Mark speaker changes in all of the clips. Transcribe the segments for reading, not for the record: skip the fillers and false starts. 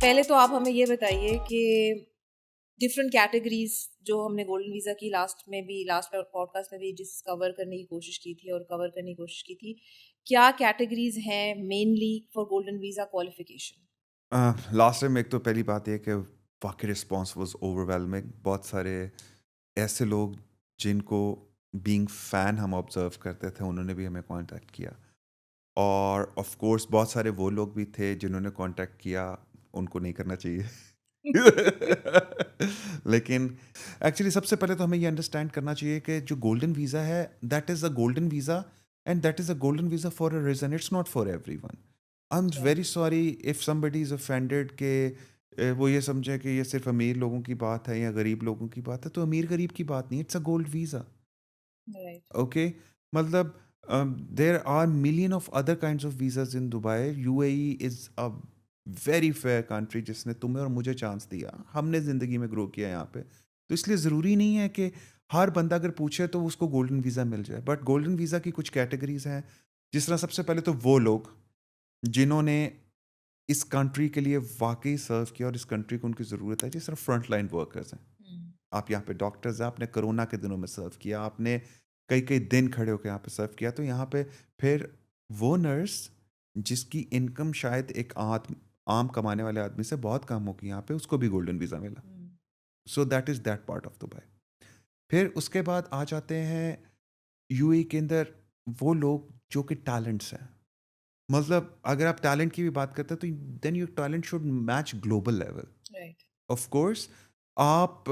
Speaker 1: पहले तो आप हमें ये बताइए कि डिफरेंट कैटेगरीज जो हमने गोल्डन वीज़ा की लास्ट पॉडकास्ट में भी डिस्कवर करने की कोशिश की थी और कवर करने की कोशिश की थी, क्या कैटेगरीज हैं mainly for golden visa qualification?
Speaker 2: Last time एक तो पहली बात ये कि वाकई रिस्पॉन्स वाज ओवरवेलमिंग। बहुत सारे ऐसे लोग जिनको बीइंग फ़ैन हम ऑब्जर्व करते थे उन्होंने भी हमें कांटेक्ट किया, और ऑफ कोर्स बहुत सारे वो लोग भी थे जिन्होंने कांटेक्ट किया, उनको नहीं करना चाहिए। लेकिन एक्चुअली सबसे पहले तो हमें ये अंडरस्टैंड करना चाहिए कि जो गोल्डन वीज़ा है, that is a golden visa, and that is a golden visa for a reason, it's not for everyone. I am
Speaker 1: right.
Speaker 2: Very sorry if somebody is offended कि वो ये समझे कि ये सिर्फ अमीर लोगों की बात है या गरीब लोगों की बात है। तो अमीर गरीब की बात नहीं, it's a gold visa.
Speaker 1: Right.
Speaker 2: Okay, मतलब there are million of other kinds of visas in Dubai. UAE is a very fair country जिसने तुम्हें और मुझे चांस दिया, हमने ज़िंदगी में ग्रो किया यहाँ पे। तो इसलिए ज़रूरी नहीं है कि हर बंदा अगर पूछे तो उसको गोल्डन वीज़ा मिल जाए, बट गोल्डन वीज़ा की कुछ कैटेगरीज हैं। जिस तरह सबसे पहले तो वो लोग जिन्होंने इस कंट्री के लिए वाकई सर्व किया और इस कंट्री को उनकी ज़रूरत है, जिस तरह फ्रंट लाइन वर्कर्स हैं। आप यहाँ पे डॉक्टर्स हैं, आपने कोरोना के दिनों में सर्व किया, आपने कई कई दिन खड़े होकर यहाँ पे सर्व किया, तो यहाँ पे फिर वो नर्स जिसकी इनकम शायद एक आम कमाने वाले आदमी से बहुत कम होगी यहाँ पे, उसको भी गोल्डन वीज़ा मिला। So that is that part of Dubai. फिर उसके बाद आ जाते हैं यूएई के अंदर वो लोग जो कि टैलेंट्स हैं। मतलब अगर आप टैलेंट की भी बात करते हैं तो then your talent should match global level.
Speaker 1: Right.
Speaker 2: Of course आप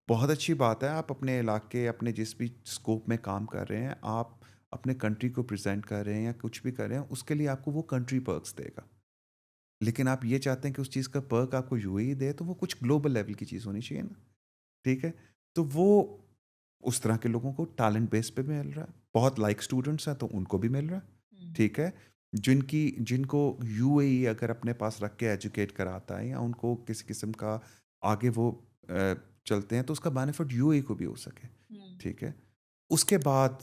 Speaker 2: बहुत अच्छी बात है, आप अपने इलाके अपने जिस भी स्कोप में काम कर रहे हैं, आप अपने कंट्री को प्रेजेंट कर रहे हैं या कुछ भी कर रहे हैं, उसके लिए आपको वो कंट्री पर्क्स देगा। लेकिन आप ये चाहते हैं कि उस चीज़ का पर्क आपको यूएई दे, तो वो कुछ ग्लोबल लेवल की चीज़ होनी चाहिए ना। ठीक है, तो वो उस तरह के लोगों को टैलेंट बेस पे भी मिल रहा है। बहुत लाइक स्टूडेंट्स हैं तो उनको भी मिल रहा है। ठीक है, जिनको यूएई अगर अपने पास रख के एजुकेट कराता है या उनको किसी किस्म का आगे वो चलते हैं, तो उसका बेनिफिट यूएई को भी हो सके। ठीक है, उसके बाद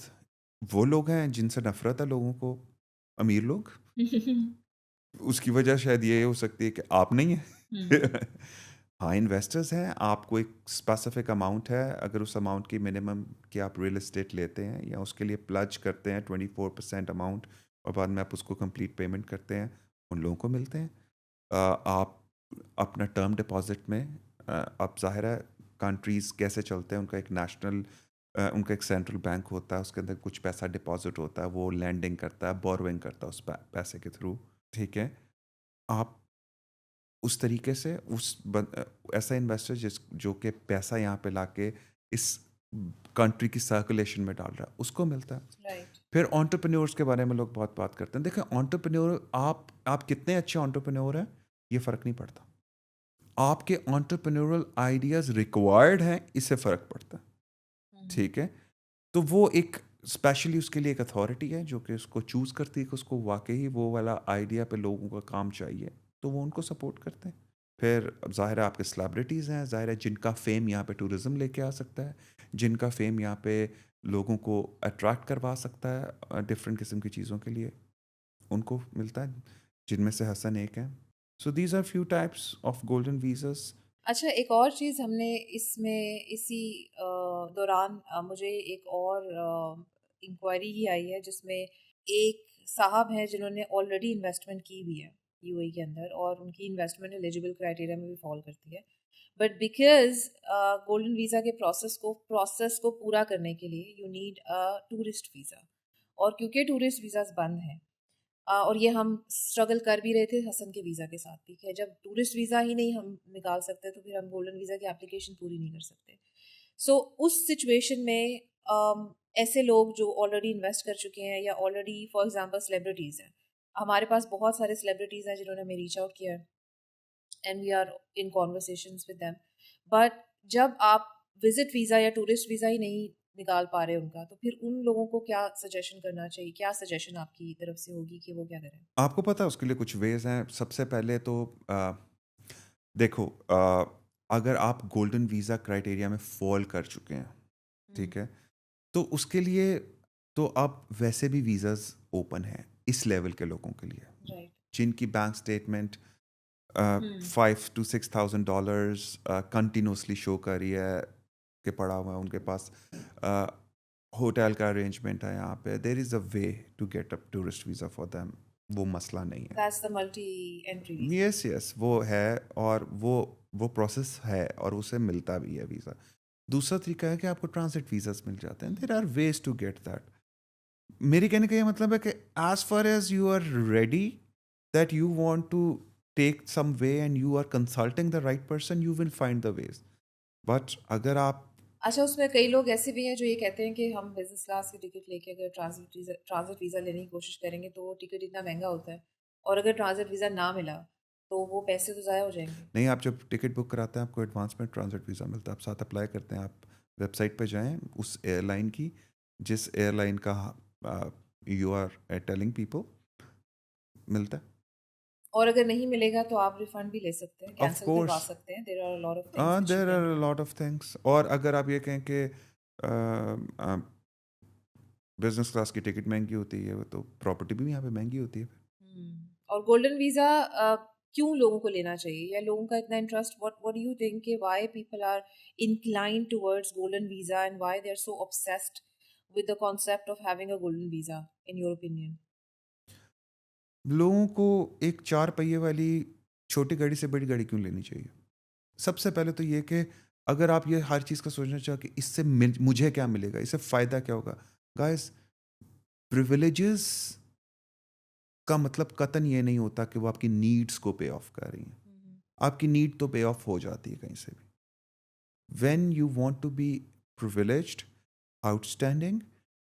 Speaker 2: वो लोग हैं जिनसे नफरत है लोगों को, अमीर लोग। उसकी वजह शायद ये हो सकती है कि आप नहीं है। हाँ, इन्वेस्टर्स हैं, आपको एक स्पेसिफिक अमाउंट है, अगर उस अमाउंट की मिनिमम कि आप रियल एस्टेट लेते हैं या उसके लिए प्लज करते हैं 24% अमाउंट, और बाद में आप उसको कंप्लीट पेमेंट करते हैं, उन लोगों को मिलते हैं। आप अपना टर्म डिपॉजिट में अब ज़ाहिर है कंट्रीज़ कैसे चलते हैं, उनका एक नेशनल उनका एक सेंट्रल बैंक होता है, उसके अंदर कुछ पैसा डिपॉजिट होता है, वो लैंडिंग करता है, बोरोइंग करता है उस पैसे के थ्रू। ठीक है, आप उस तरीके से ऐसा इन्वेस्टर जो कि पैसा यहाँ पे लाके इस कंट्री की सर्कुलेशन में डाल रहा है, उसको मिलता है।
Speaker 1: राइट।
Speaker 2: फिर एंटरप्रेन्योर्स के बारे में लोग बहुत बात करते हैं। देखिए, एंटरप्रेन्योर आप कितने अच्छे एंटरप्रेन्योर हैं ये फ़र्क नहीं पड़ता। आपके एंटरप्रेन्योरल आइडियाज़ रिक्वायर्ड हैं, इससे फ़र्क पड़ता है। ठीक है, तो वो एक स्पेशली उसके लिए एक अथॉरिटी है जो कि उसको चूज़ करती है कि उसको वाकई वो वाला आइडिया पे लोगों का काम चाहिए, तो वो उनको सपोर्ट करते हैं। फिर अब ज़ाहिर है आपके सेलिब्रिटीज़ हैं, ज़ाहिर है जिनका फेम यहाँ पे टूरिज़्म लेके आ सकता है, जिनका फेम यहाँ पे लोगों को अट्रैक्ट करवा सकता है डिफरेंट किस्म की चीज़ों के लिए, उनको मिलता है, जिनमें से हसन एक है। So these are few types of golden visas.
Speaker 1: अच्छा, एक और चीज़ हमने इसमें इसी दौरान मुझे एक और इंक्वायरी ही आई है जिसमें एक साहब हैं जिन्होंने ऑलरेडी इन्वेस्टमेंट की भी है यूएई के अंदर और उनकी इन्वेस्टमेंट एलिजिबल क्राइटेरिया में भी फॉल करती है, बट बिकॉज गोल्डन वीज़ा के प्रोसेस को पूरा करने के लिए you need a tourist visa, और क्योंकि टूरिस्ट वीज़ाज बंद हैं और ये हम स्ट्रगल कर भी रहे थे हसन के वीज़ा के साथ भी कि जब टूरिस्ट वीज़ा ही नहीं हम निकाल सकते तो फिर हम गोल्डन वीज़ा की एप्लीकेशन पूरी नहीं कर सकते। सो उस सिचुएशन में ऐसे लोग जो ऑलरेडी इन्वेस्ट कर चुके हैं या ऑलरेडी फॉर एग्जांपल सेलिब्रिटीज़ हैं, हमारे पास बहुत सारे सेलिब्रिटीज़ हैं जिन्होंने हमें रीच आउट किया है and we are in conversations with them, but जब आप विजिट वीज़ा या टूरिस्ट वीज़ा ही नहीं निकाल पा रहे उनका, तो फिर उन लोगों को क्या सजेशन करना चाहिए, क्या सजेशन आपकी तरफ से होगी कि वो क्या करें?
Speaker 2: आपको पता है उसके लिए कुछ वेज हैं। सबसे पहले तो देखो, अगर आप गोल्डन वीज़ा क्राइटेरिया में फॉल कर चुके हैं,
Speaker 1: हुँ,
Speaker 2: ठीक है, तो उसके लिए तो अब वैसे भी वीज़ाज़ ओपन हैं इस लेवल के लोगों के लिए,
Speaker 1: राइट।
Speaker 2: जिनकी bank statement
Speaker 1: hmm,
Speaker 2: $5,000 to $6,000 continuously show कर रही है कि पड़ा हुआ है उनके पास, होटल का अरेंजमेंट है यहाँ पे, there is a way to get a tourist visa for them, वो मसला नहीं है।
Speaker 1: That's the multi entry visa.
Speaker 2: Yes yes वो है, और वो प्रोसेस है और उसे मिलता भी है वीज़ा। दूसरा तरीका है कि आपको ट्रांजिट वीज़ास मिल जाते हैं, there are ways to get that. मेरे कहने का ये मतलब है कि as far as you are ready, that you want to take some way and you are consulting the right person, you will find the ways. But अगर आप
Speaker 1: अच्छा, उसमें कई लोग ऐसे भी हैं जो ये कहते हैं कि हम बिज़नेस क्लास की टिकट लेके अगर ट्रांज़िट वीज़ा लेने की कोशिश करेंगे तो वो टिकट इतना महँगा होता है और अगर ट्रांज़िट वीज़ा ना मिला, तो वो पैसे तो ज़ाया हो जाएँगे।
Speaker 2: नहीं, आप जब टिकट बुक कराते हैं आपको एडवांस में ट्रांजिट वीज़ा मिलता है, आप साथ अप्लाई करते हैं, आप वेबसाइट पे जाएं उस एयरलाइन की जिस एयरलाइन का यू आर टेलिंग पीपल, मिलता है।
Speaker 1: और अगर नहीं मिलेगा तो आप रिफंड भी ले सकते हैं,
Speaker 2: ऑफ
Speaker 1: कैंसल करवा
Speaker 2: कोर्स
Speaker 1: सकते हैं। There are a lot of things which you
Speaker 2: there
Speaker 1: can
Speaker 2: are
Speaker 1: do.
Speaker 2: Lot of things, और अगर आप ये कहें कि बिजनेस क्लास की टिकट महंगी होती है तो प्रॉपर्टी भी यहाँ पे महंगी होती है।
Speaker 1: और गोल्डन वीज़ा क्यों लोगों को लेना चाहिए या लोगों का इतना interest, what what do you think कि why people are inclined towards golden visa and why they're so obsessed with the concept of having a golden visa in your opinion?
Speaker 2: लोगों को एक चार पहिए वाली छोटी गाड़ी से बड़ी गाड़ी क्यों लेनी चाहिए? सबसे पहले तो ये कि अगर आप ये हर चीज़ का सोचना चाहो कि इससे मुझे क्या मिलेगा, इससे फ़ायदा क्या होगा? गाइस, प्रिविलेजेस का मतलब कतन ये नहीं होता कि वो आपकी नीड्स को पे ऑफ कर रही हैं।
Speaker 1: Mhm.
Speaker 2: आपकी नीड तो पे ऑफ हो जाती है कहीं से भी। When you want to be privileged, outstanding,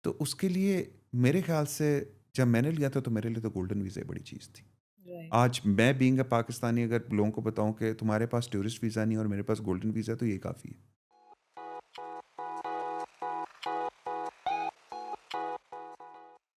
Speaker 2: तो उसके लिए मेरे ख्याल से जब मैंने लिया था तो मेरे लिए तो गोल्डन वीज़ा बड़ी चीज़ थी।
Speaker 1: Right.
Speaker 2: आज मैं बीइंग अ पाकिस्तानी अगर लोगों को बताऊं कि तुम्हारे पास टूरिस्ट वीज़ा नहीं है और मेरे पास गोल्डन वीज़ा है तो ये काफ़ी है।